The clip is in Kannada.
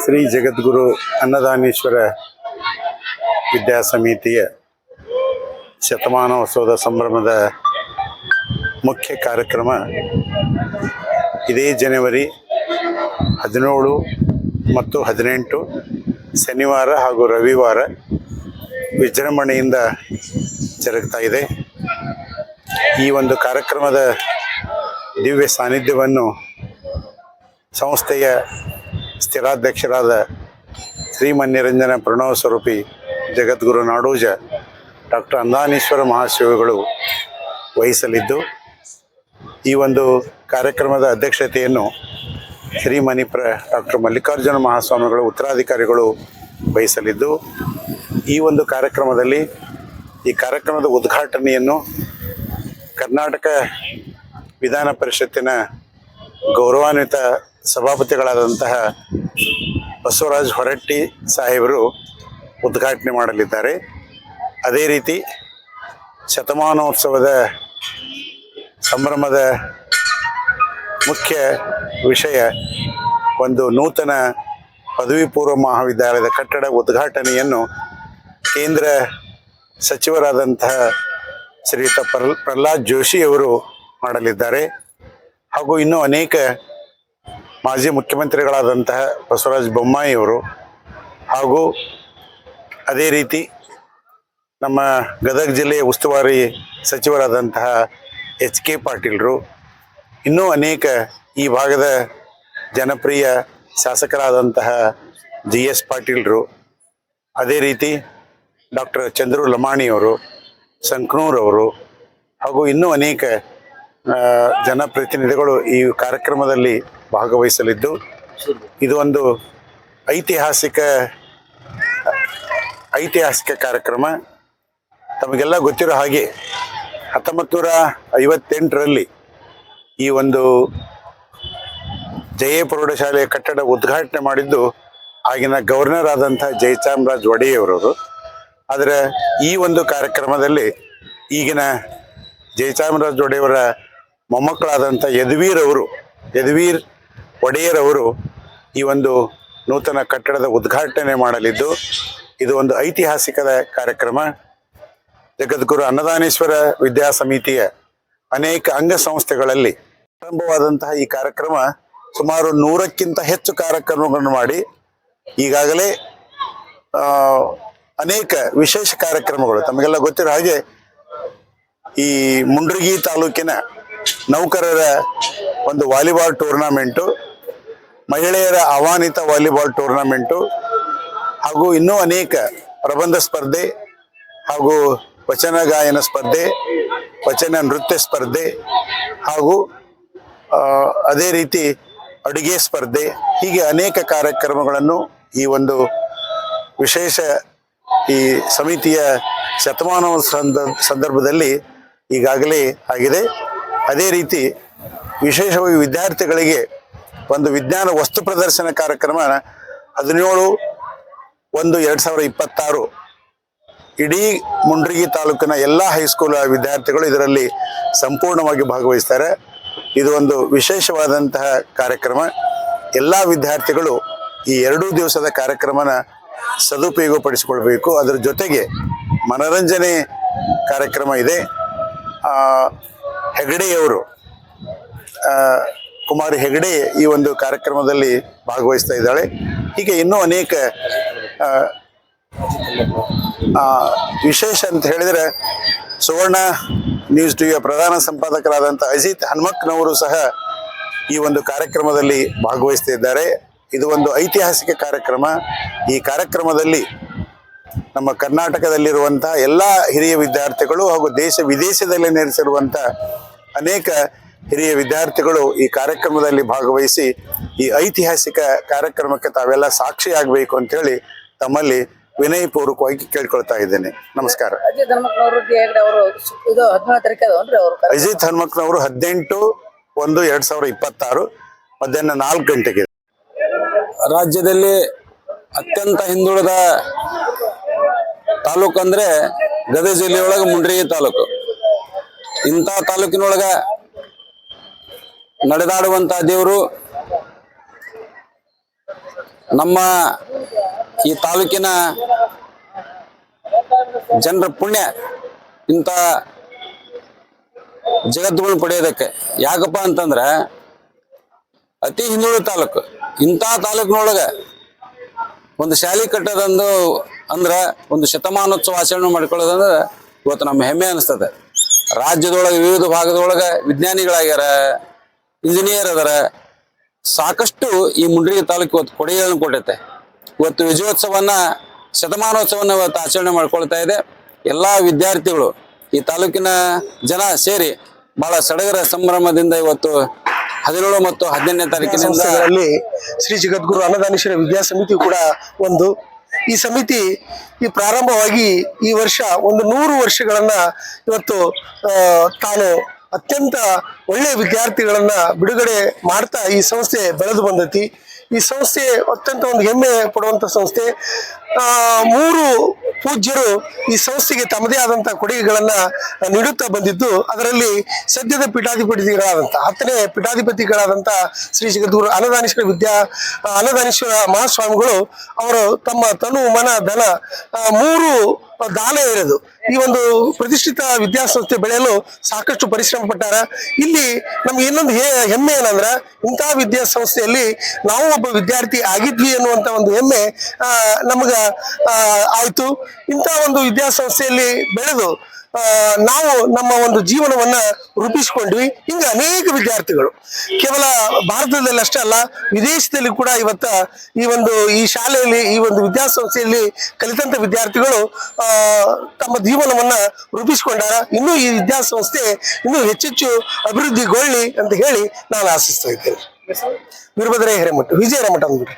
ಶ್ರೀ ಜಗದ್ಗುರು ಅನ್ನದಾನೀಶ್ವರ ವಿದ್ಯಾಸಮಿತಿಯ ಶತಮಾನೋತ್ಸವದ ಸಂಭ್ರಮದ ಮುಖ್ಯ ಕಾರ್ಯಕ್ರಮ ಇದೇ ಜನವರಿ 17 ಮತ್ತು 18 ಶನಿವಾರ ಹಾಗೂ ರವಿವಾರ ವಿಜೃಂಭಣೆಯಿಂದ ಜರುಗ್ತಾ ಇದೆ. ಈ ಒಂದು ಕಾರ್ಯಕ್ರಮದ ದಿವ್ಯ ಸಾನ್ನಿಧ್ಯವನ್ನು ಸಂಸ್ಥೆಯ ಸ್ಥಿರಾಧ್ಯಕ್ಷರಾದ ಶ್ರೀಮನ್ನಿರಂಜನ ಪ್ರಣವ ಸ್ವರೂಪಿ ಜಗದ್ಗುರು ನಾಡೋಜ ಡಾಕ್ಟರ್ ಅನ್ನದಾನೀಶ್ವರ ಮಹಾಶಿವಗಳು ವಹಿಸಲಿದ್ದು, ಈ ಒಂದು ಕಾರ್ಯಕ್ರಮದ ಅಧ್ಯಕ್ಷತೆಯನ್ನು ಶ್ರೀಮಣಿಪ್ರ ಡಾಕ್ಟರ್ ಮಲ್ಲಿಕಾರ್ಜುನ ಮಹಾಸ್ವಾಮಿಗಳು ಉತ್ತರಾಧಿಕಾರಿಗಳು ವಹಿಸಲಿದ್ದು, ಈ ಒಂದು ಕಾರ್ಯಕ್ರಮದಲ್ಲಿ ಈ ಕಾರ್ಯಕ್ರಮದ ಉದ್ಘಾಟನೆಯನ್ನು ಕರ್ನಾಟಕ ವಿಧಾನ ಪರಿಷತ್ತಿನ ಗೌರವಾನ್ವಿತ ಸಭಾಪತಿಗಳಾದಂತಹ ಬಸವರಾಜ ಹೊರಟ್ಟಿ ಸಾಹೇಬರು ಉದ್ಘಾಟನೆ ಮಾಡಲಿದ್ದಾರೆ. ಅದೇ ರೀತಿ ಶತಮಾನೋತ್ಸವದ ಸಂಭ್ರಮದ ಮುಖ್ಯ ವಿಷಯ ಒಂದು ನೂತನ ಪದವಿ ಪೂರ್ವ ಮಹಾವಿದ್ಯಾಲಯದ ಕಟ್ಟಡ ಉದ್ಘಾಟನೆಯನ್ನು ಕೇಂದ್ರ ಸಚಿವರಾದಂತಹ ಶ್ರೀಯುತ ಪ್ರಹ್ಲಾದ್ ಜೋಶಿಯವರು ಮಾಡಲಿದ್ದಾರೆ. ಹಾಗೂ ಇನ್ನೂ ಅನೇಕ ಮಾಜಿ ಮುಖ್ಯಮಂತ್ರಿಗಳಾದಂತಹ ಬಸವರಾಜ ಬೊಮ್ಮಾಯಿಯವರು ಹಾಗೂ ಅದೇ ರೀತಿ ನಮ್ಮ ಗದಗ ಜಿಲ್ಲೆಯ ಉಸ್ತುವಾರಿ ಸಚಿವರಾದಂತಹ HK ಪಾಟೀಲರು, ಇನ್ನೂ ಅನೇಕ ಈ ಭಾಗದ ಜನಪ್ರಿಯ ಶಾಸಕರಾದಂತಹ GS ಪಾಟೀಲರು, ಅದೇ ರೀತಿ ಡಾಕ್ಟರ್ ಚಂದ್ರು ಲಮಾಣಿಯವರು, ಸಂಕನೂರವರು ಹಾಗೂ ಇನ್ನೂ ಅನೇಕ ಜನಪ್ರತಿನಿಧಿಗಳು ಈ ಕಾರ್ಯಕ್ರಮದಲ್ಲಿ ಭಾಗವಹಿಸಲಿದ್ದು, ಇದು ಒಂದು ಐತಿಹಾಸಿಕ ಕಾರ್ಯಕ್ರಮ. ತಮಗೆಲ್ಲ ಗೊತ್ತಿರೋ ಹಾಗೆ 1958ರಲ್ಲಿ ಈ ಒಂದು ಜಯ ಪ್ರೌಢಶಾಲೆಯ ಕಟ್ಟಡ ಉದ್ಘಾಟನೆ ಮಾಡಿದ್ದು ಆಗಿನ ಗವರ್ನರ್ ಆದಂಥ ಜಯಚಾಮರಾಜ ಒಡೆಯರವರು. ಆದರೆ ಈ ಒಂದು ಕಾರ್ಯಕ್ರಮದಲ್ಲಿ ಈಗಿನ ಜಯಚಾಮರಾಜ ಒಡೆಯವರ ಮೊಮ್ಮಕ್ಕಳಾದಂಥ ಯದುವೀರ್ ಒಡೆಯರವರು ಈ ಒಂದು ನೂತನ ಕಟ್ಟಡದ ಉದ್ಘಾಟನೆ ಮಾಡಲಿದ್ದು, ಇದು ಒಂದು ಐತಿಹಾಸಿಕ ಕಾರ್ಯಕ್ರಮ. ಜಗದ್ಗುರು ಅನ್ನದಾನೀಶ್ವರ ವಿದ್ಯಾಸಮಿತಿಯ ಅನೇಕ ಅಂಗಸಂಸ್ಥೆಗಳಲ್ಲಿ ಆರಂಭವಾದಂತಹ ಈ ಕಾರ್ಯಕ್ರಮ ಸುಮಾರು 100ಕ್ಕಿಂತ ಹೆಚ್ಚು ಕಾರ್ಯಕ್ರಮಗಳನ್ನು ಮಾಡಿ ಈಗಾಗಲೇ ಅನೇಕ ವಿಶೇಷ ಕಾರ್ಯಕ್ರಮಗಳು ತಮಗೆಲ್ಲ ಗೊತ್ತಿರೋ ಹಾಗೆ ಈ ಮುಂಡ್ರಿಗಿ ತಾಲೂಕಿನ ನೌಕರರ ಒಂದು ವಾಲಿಬಾಲ್ ಟೂರ್ನಮೆಂಟು, ಮಹಿಳೆಯರ ಆಹ್ವಾನಿತ ವಾಲಿಬಾಲ್ ಟೂರ್ನಮೆಂಟು ಹಾಗೂ ಇನ್ನೂ ಅನೇಕ ಪ್ರಬಂಧ ಸ್ಪರ್ಧೆ ಹಾಗೂ ವಚನ ಗಾಯನ ಸ್ಪರ್ಧೆ, ವಚನ ನೃತ್ಯ ಸ್ಪರ್ಧೆ ಹಾಗೂ ಅದೇ ರೀತಿ ಅಡುಗೆ ಸ್ಪರ್ಧೆ, ಹೀಗೆ ಅನೇಕ ಕಾರ್ಯಕ್ರಮಗಳನ್ನು ಈ ಒಂದು ವಿಶೇಷ ಈ ಸಮಿತಿಯ ಶತಮಾನೋತ್ಸವ ಸಂದರ್ಭದಲ್ಲಿ ಈಗಾಗಲೇ ಆಗಿದೆ. ಅದೇ ರೀತಿ ವಿಶೇಷವಾಗಿ ವಿದ್ಯಾರ್ಥಿಗಳಿಗೆ ಒಂದು ವಿಜ್ಞಾನ ವಸ್ತು ಪ್ರದರ್ಶನ ಕಾರ್ಯಕ್ರಮ 17/1/2026 ಇಡೀ ಮುಂಡ್ರಿಗಿ ತಾಲೂಕಿನ ಎಲ್ಲ ಹೈಸ್ಕೂಲ್ ವಿದ್ಯಾರ್ಥಿಗಳು ಇದರಲ್ಲಿ ಸಂಪೂರ್ಣವಾಗಿ ಭಾಗವಹಿಸ್ತಾರೆ. ಇದು ಒಂದು ವಿಶೇಷವಾದಂತಹ ಕಾರ್ಯಕ್ರಮ. ಎಲ್ಲ ವಿದ್ಯಾರ್ಥಿಗಳು ಈ 2 ದಿವಸದ ಕಾರ್ಯಕ್ರಮನ ಸದುಪಯೋಗಪಡಿಸಿಕೊಳ್ಬೇಕು. ಅದರ ಜೊತೆಗೆ ಮನರಂಜನೆ ಕಾರ್ಯಕ್ರಮ ಇದೆ. ಹೆಗಡೆಯವರು, ಕುಮಾರಿ ಹೆಗಡೆ ಈ ಒಂದು ಕಾರ್ಯಕ್ರಮದಲ್ಲಿ ಭಾಗವಹಿಸ್ತಾ ಇದ್ದಾಳೆ. ಹೀಗೆ ಇನ್ನೂ ಅನೇಕ ವಿಶೇಷ ಅಂತ ಹೇಳಿದರೆ ಸುವರ್ಣ ನ್ಯೂಸ್ ಟಿವಿಯ ಪ್ರಧಾನ ಸಂಪಾದಕರಾದಂಥ ಅಜಿತ್ ಹನುಮಕ್ನವರು ಸಹ ಈ ಒಂದು ಕಾರ್ಯಕ್ರಮದಲ್ಲಿ ಭಾಗವಹಿಸ್ತಿದ್ದಾರೆ. ಇದು ಒಂದು ಐತಿಹಾಸಿಕ ಕಾರ್ಯಕ್ರಮ. ಈ ಕಾರ್ಯಕ್ರಮದಲ್ಲಿ ನಮ್ಮ ಕರ್ನಾಟಕದಲ್ಲಿರುವಂಥ ಎಲ್ಲ ಹಿರಿಯ ವಿದ್ಯಾರ್ಥಿಗಳು ಹಾಗೂ ದೇಶ ವಿದೇಶದಲ್ಲಿ ನೆಲೆಸಿರುವಂಥ ಅನೇಕ ಹಿರಿಯ ವಿದ್ಯಾರ್ಥಿಗಳು ಈ ಕಾರ್ಯಕ್ರಮದಲ್ಲಿ ಭಾಗವಹಿಸಿ ಈ ಐತಿಹಾಸಿಕ ಕಾರ್ಯಕ್ರಮಕ್ಕೆ ತಾವೆಲ್ಲ ಸಾಕ್ಷಿಯಾಗಬೇಕು ಅಂತೇಳಿ ತಮ್ಮಲ್ಲಿ ವಿನಯಪೂರ್ವಕವಾಗಿ ಕೇಳ್ಕೊಳ್ತಾ ಇದ್ದೇನೆ. ನಮಸ್ಕಾರ. ಅಜಿತ್ ಹನುಮಕ್ನವರು 18/1/2026 ಮಧ್ಯಾಹ್ನ 4 ಗಂಟೆಗೆ. ರಾಜ್ಯದಲ್ಲಿ ಅತ್ಯಂತ ಹಿಂದುಳಿದ ತಾಲೂಕು ಅಂದ್ರೆ ಗದಗ ಜಿಲ್ಲೆಯೊಳಗೆ ಮುಂಡ್ರಿಗಿ ತಾಲೂಕು. ಇಂಥ ತಾಲೂಕಿನೊಳಗ ನಡೆದಾಡುವಂತ ದೇವರು ನಮ್ಮ ಈ ತಾಲೂಕಿನ ಜನರ ಪುಣ್ಯ ಇಂಥ ಜಗತ್ತುಗಳನ್ನ ಪಡೆಯೋದಕ್ಕೆ. ಯಾಕಪ್ಪ ಅಂತಂದ್ರೆ ಅತಿ ಹಿಂದುಳಿದ ತಾಲೂಕು, ಇಂಥ ತಾಲೂಕಿನೊಳಗೆ ಒಂದು ಶಾಲೆ ಕಟ್ಟೋದಂದು ಅಂದ್ರೆ ಒಂದು ಶತಮಾನೋತ್ಸವ ಆಚರಣೆ ಮಾಡ್ಕೊಳ್ಳೋದಂದ್ರೆ ಇವತ್ತು ನಮ್ಮ ಹೆಮ್ಮೆ ಅನಿಸ್ತದೆ. ರಾಜ್ಯದೊಳಗೆ ವಿವಿಧ ಭಾಗದೊಳಗೆ ವಿಜ್ಞಾನಿಗಳಾಗ್ಯಾರ, ಇಂಜಿನಿಯರ್ ಅದಾರ, ಸಾಕಷ್ಟು ಈ ಮುಂಡ್ರಿಗಿ ತಾಲೂಕು ಇವತ್ತು ಕೊಡುಗೆಗಳನ್ನು ಕೊಟ್ಟೈತೆ. ಇವತ್ತು ವಿಜಯೋತ್ಸವನ್ನ ಶತಮಾನೋತ್ಸವನ್ನ ಇವತ್ತು ಆಚರಣೆ ಮಾಡ್ಕೊಳ್ತಾ ಇದೆ. ಎಲ್ಲ ವಿದ್ಯಾರ್ಥಿಗಳು ಈ ತಾಲೂಕಿನ ಜನ ಸೇರಿ ಬಹಳ ಸಡಗರ ಸಂಭ್ರಮದಿಂದ ಇವತ್ತು 17 ಮತ್ತು 18ನೇ ತಾರೀಕಿನಿಂದ ಸಂಸ್ಥೆಗಳಲ್ಲಿ ಶ್ರೀ ಜಗದ್ಗುರು ಅನ್ನದಾನೀಶ್ವರ ವಿದ್ಯಾ ಸಮಿತಿ ಕೂಡ ಒಂದು. ಈ ಸಮಿತಿ ಈ ಪ್ರಾರಂಭವಾಗಿ ಈ ವರ್ಷ ಒಂದು 100 ವರ್ಷಗಳನ್ನ ಇವತ್ತು ತಾನು ಅತ್ಯಂತ ಒಳ್ಳೆಯ ವಿದ್ಯಾರ್ಥಿಗಳನ್ನ ಬಿಡುಗಡೆ ಮಾಡ್ತಾ ಈ ಸಂಸ್ಥೆ ಬೆಳೆದು ಬಂದೈತಿ. ಈ ಸಂಸ್ಥೆ ಅತ್ಯಂತ ಒಂದು ಹೆಮ್ಮೆ ಪಡುವಂತ ಸಂಸ್ಥೆ. 3 ಪೂಜ್ಯರು ಈ ಸಂಸ್ಥೆಗೆ ತಮ್ಮದೇ ಆದಂತಹ ಕೊಡುಗೆಗಳನ್ನ ನೀಡುತ್ತಾ ಬಂದಿದ್ದು, ಅದರಲ್ಲಿ ಸದ್ಯದ ಪೀಠಾಧಿಪತಿಗಳಾದಂತಹ 10ನೇ ಪೀಠಾಧಿಪತಿಗಳಾದಂಥ ಶ್ರೀ ಜಗದ್ಗುರು ಅನ್ನದಾನೀಶ್ವರ ಮಹಾಸ್ವಾಮಿಗಳು ಅವರು ತಮ್ಮ ತನು ಮನ ಧನ 3 ದಾನ ಇರೋದು ಈ ಒಂದು ಪ್ರತಿಷ್ಠಿತ ವಿದ್ಯಾಸಂಸ್ಥೆ ಬೆಳೆಯಲು ಸಾಕಷ್ಟು ಪರಿಶ್ರಮ ಪಟ್ಟಾರ. ಇಲ್ಲಿ ನಮ್ಗೆ ಇನ್ನೊಂದು ಹೆಮ್ಮೆ ಏನಂದ್ರ ಇಂತಹ ವಿದ್ಯಾಸಂಸ್ಥೆಯಲ್ಲಿ ನಾವು ಒಬ್ಬ ವಿದ್ಯಾರ್ಥಿ ಆಗಿದ್ವಿ ಅನ್ನುವಂತ ಒಂದು ಹೆಮ್ಮೆ ನಮಗ ಆಯ್ತು. ಇಂಥ ಒಂದು ವಿದ್ಯಾಸಂಸ್ಥೆಯಲ್ಲಿ ಬೆಳೆದು ನಾವು ನಮ್ಮ ಒಂದು ಜೀವನವನ್ನ ರೂಪಿಸಿಕೊಂಡ್ವಿ. ಹಿಂಗ ಅನೇಕ ವಿದ್ಯಾರ್ಥಿಗಳು ಕೇವಲ ಭಾರತದಲ್ಲಿ ಅಷ್ಟೇ ಅಲ್ಲ, ವಿದೇಶದಲ್ಲಿ ಕೂಡ ಈ ಶಾಲೆಯಲ್ಲಿ ಈ ಒಂದು ವಿದ್ಯಾಸಂಸ್ಥೆಯಲ್ಲಿ ಕಲಿತಂತ ವಿದ್ಯಾರ್ಥಿಗಳು ತಮ್ಮ ಜೀವನವನ್ನ ರೂಪಿಸಿಕೊಂಡಾರ. ಇನ್ನೂ ಈ ವಿದ್ಯಾಸಂಸ್ಥೆ ಇನ್ನೂ ಹೆಚ್ಚೆಚ್ಚು ಅಭಿವೃದ್ಧಿಗೊಳ್ಳಿ ಅಂತ ಹೇಳಿ ನಾನು ಆಶಿಸ್ತಾ ಇದ್ದೇನೆ. ವೀರಭದ್ರ ಹಿರೇಮಠ, ವಿಜಯ ಹಿರೇಮಠ ಅಂದ್ಬಿಟ್ಟು.